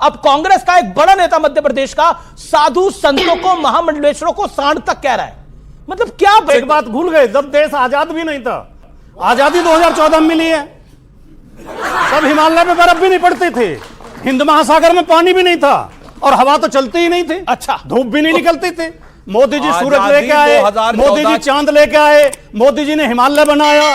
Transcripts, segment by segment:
अब कांग्रेस का एक बड़ा नेता मध्य प्रदेश का साधु संतों को, महामंडलेश्वरों को सांड तक कह रहा है। मतलब क्या एक बात भूल गए, जब देश आजाद भी नहीं था, आजादी 2014 में मिली है, तब हिमालय में बर्फ भी नहीं पड़ती थी, हिंद महासागर में पानी भी नहीं था और हवा तो चलती ही नहीं थी। अच्छा, धूप भी नहीं निकलती थी। मोदी जी सूरज लेके आए, मोदी जी चांद लेके आए, मोदी जी ने हिमालय बनाया,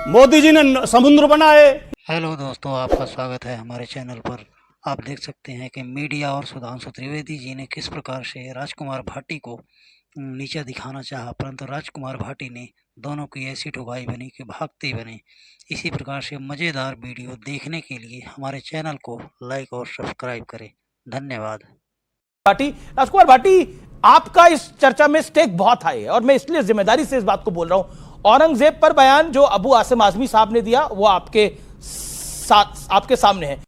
मोदी जी ने समुद्र बनाए। हेलो दोस्तों, आपका स्वागत है हमारे चैनल पर। आप देख सकते हैं कि मीडिया और सुधांशु त्रिवेदी जी ने किस प्रकार से राजकुमार भाटी को नीचे दिखाना चाहा, परंतु राजकुमार भाटी ने दोनों की ऐसी ठुकाई बनी कि भागते बने। इसी प्रकार से मज़ेदार वीडियो देखने के लिए हमारे चैनल को लाइक और सब्सक्राइब करें। धन्यवाद। राजकुमार भाटी, आपका इस चर्चा में स्टेक बहुत हाई है और मैं इसलिए जिम्मेदारी से इस बात को बोल रहा हूं। औरंगजेब पर बयान जो अबू आसिम आजमी साहब ने दिया वो आपके सामने है।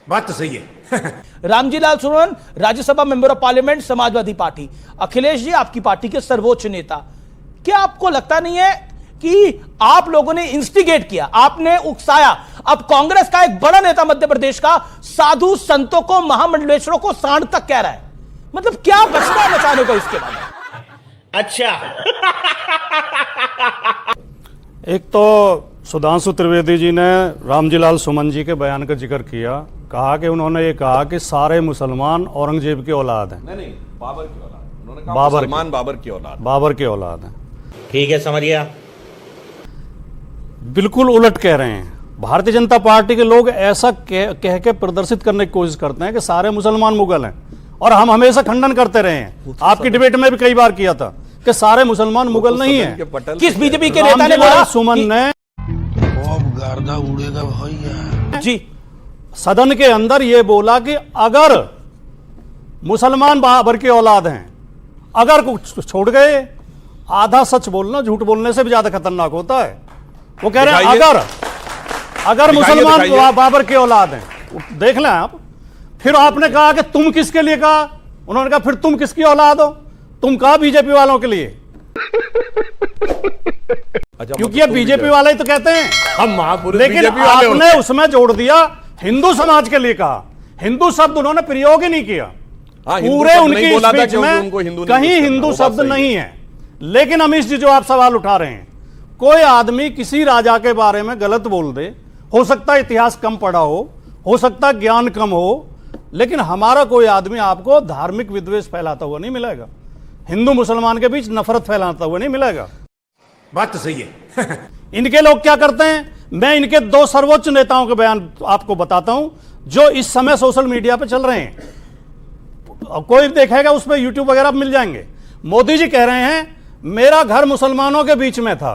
बात तो सही है। Ramji Lal Suran, Rajya Sabha member of parliament, Samajwadi party. Akhilesh ji, आपकी पार्टी के सर्वोच्च नेता। क्या आपको लगता नहीं है कि आप लोगों ने इंस्टिगेट किया, आपने उकसाया? अब कांग्रेस का एक बड़ा नेता मध्य प्रदेश का साधु संतों को, महामंडलेश्वरों को सांड तक कह रहा है। मतलब क्या बचता है बचाने को इसके बाद? अच्छा। एक तो सुधांशु त्रिवेदी जी ने रामजी लाल सुमन जी के बयान का जिक्र किया, कहा कि उन्होंने ये कहा कि सारे मुसलमान औरंगजेब की औलाद हैं। नहीं, बाबर की औलाद। उन्होंने कहा बाबर बाबर की औलाद हैं। ठीक है, समझ गया। बिल्कुल उलट कह रहे हैं। भारतीय जनता पार्टी के लोग ऐसा कह के प्रदर्शित करने की कोशिश करते हैं कि सारे मुसलमान मुगल हैं, और हम हमेशा खंडन करते रहे हैं। आपकी डिबेट में भी कई बार किया था कि सारे मुसलमान मुगल नहीं हैं। किस बीजेपी के नेता ने बोला? सुमन ने गर्दा उड़ेगा भैया जी सदन के अंदर यह बोला कि अगर मुसलमान बाबर की औलाद हैं, अगर कुछ छोड़ गए, आधा सच बोलना झूठ बोलने से भी ज्यादा खतरनाक होता है। वो कह रहे हैं अगर मुसलमान बाबर की औलाद हैं, देख लें आप। फिर आपने कहा कि तुम किसके लिए कहा? उन्होंने कहा फिर तुम किसकी औलाद हो? तुम कहा बीजेपी वालों के लिए। क्योंकि ये बीजेपी वाले ही तो कहते हैं हम महापुरुष, लेकिन आपने उसमें जोड़ दिया हिंदू समाज के लिए कहा। हिंदू शब्द उन्होंने प्रयोग ही नहीं किया। पूरे उनकी स्पीच में कहीं हिंदू शब्द नहीं है। लेकिन अमीश जी, जो आप सवाल उठा रहे हैं, कोई आदमी किसी राजा के बारे में गलत बोल दे, हो सकता है इतिहास कम पढ़ा हो सकता है ज्ञान कम हो, लेकिन हमारा कोई आदमी आपको धार्मिक विद्वेष फैलाता हुआ नहीं मिलेगा, हिंदू मुसलमान के बीच नफरत फैलाता हुआ नहीं मिलेगा। बात तो सही है। इनके लोग क्या करते हैं? मैं इनके दो सर्वोच्च नेताओं के बयान आपको बताता हूं जो इस समय सोशल मीडिया पे चल रहे हैं। कोई देखेगा, उस पर यूट्यूब वगैरह मिल जाएंगे। मोदी जी कह रहे हैं मेरा घर मुसलमानों के बीच में था,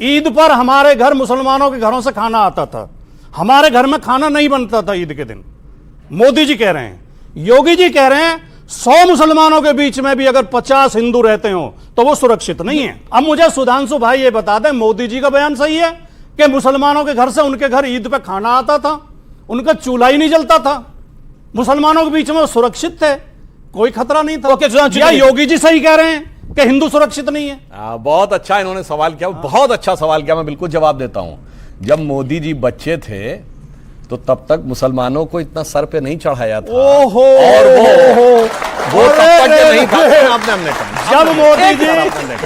ईद पर हमारे घर मुसलमानों के घरों से खाना आता था, हमारे घर में खाना नहीं बनता था ईद के दिन। मोदी जी कह रहे हैं। योगी जी कह रहे हैं 100 मुसलमानों के बीच में भी अगर 50 हिंदू रहते हो तो वो सुरक्षित नहीं है। अब मुझे सुधांशु भाई ये बता दें, मोदी जी का बयान सही है कि मुसलमानों के घर से उनके घर ईद पे खाना आता था, उनका चूल्हा ही नहीं जलता था, मुसलमानों के बीच में वो सुरक्षित थे, कोई खतरा नहीं था? या योगी जी सही कह रहे हैं कि हिंदू सुरक्षित नहीं है? बहुत अच्छा इन्होंने सवाल किया, बहुत अच्छा सवाल किया। मैं बिल्कुल जवाब देता हूं। जब मोदी जी बच्चे थे तो तब तक मुसलमानों को इतना सर पे नहीं चढ़ाया था। ओहो, और वो तब तक ये नहीं था। हमने कहा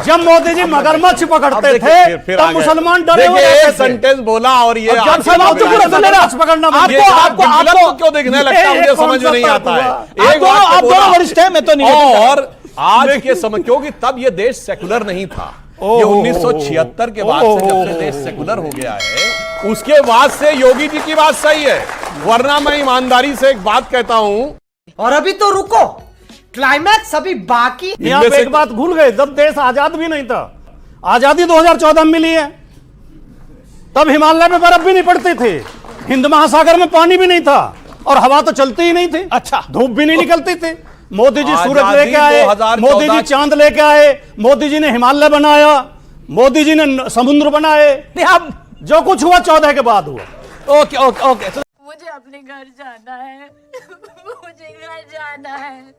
जब मोदी जी मगरमच्छ पकड़ते थे तब मुसलमान डरे हुए थे। सेंटेंस बोला और ये पकड़ना आपको क्यों देखने लगता है? मुझे समझ में नहीं आता है। आप दोनों वरिष्ठ हैं, मैं तो नहीं। और आज के समय, क्योंकि तब ये देश सेकुलर नहीं था, ये 1976 के बाद से जब से देश सेकुलर हो गया है, उसके बाद से योगी जी की बात सही है। वरना मैं ईमानदारी से एक बात कहता हूं। और अभी तो रुको, क्लाइमैक्स अभी बाकी। आप एक बात भूल गए, जब देश आजाद भी नहीं था, आजादी 2014 में मिली है, तब हिमालय में बर्फ भी नहीं पड़ती थी, हिंद महासागर में पानी भी नहीं था और हवा तो चलती ही नहीं थी। अच्छा, धूप भी नहीं निकलती थी। मोदी जी सूरज लेके आए, मोदी जी चांद लेके आए, मोदी जी ने हिमालय बनाया, मोदी जी ने समुद्र बनाए। अब जो कुछ हुआ 14 के बाद हुआ। Okay okay okay. मुझे अपने घर जाना है। मुझे घर जाना है।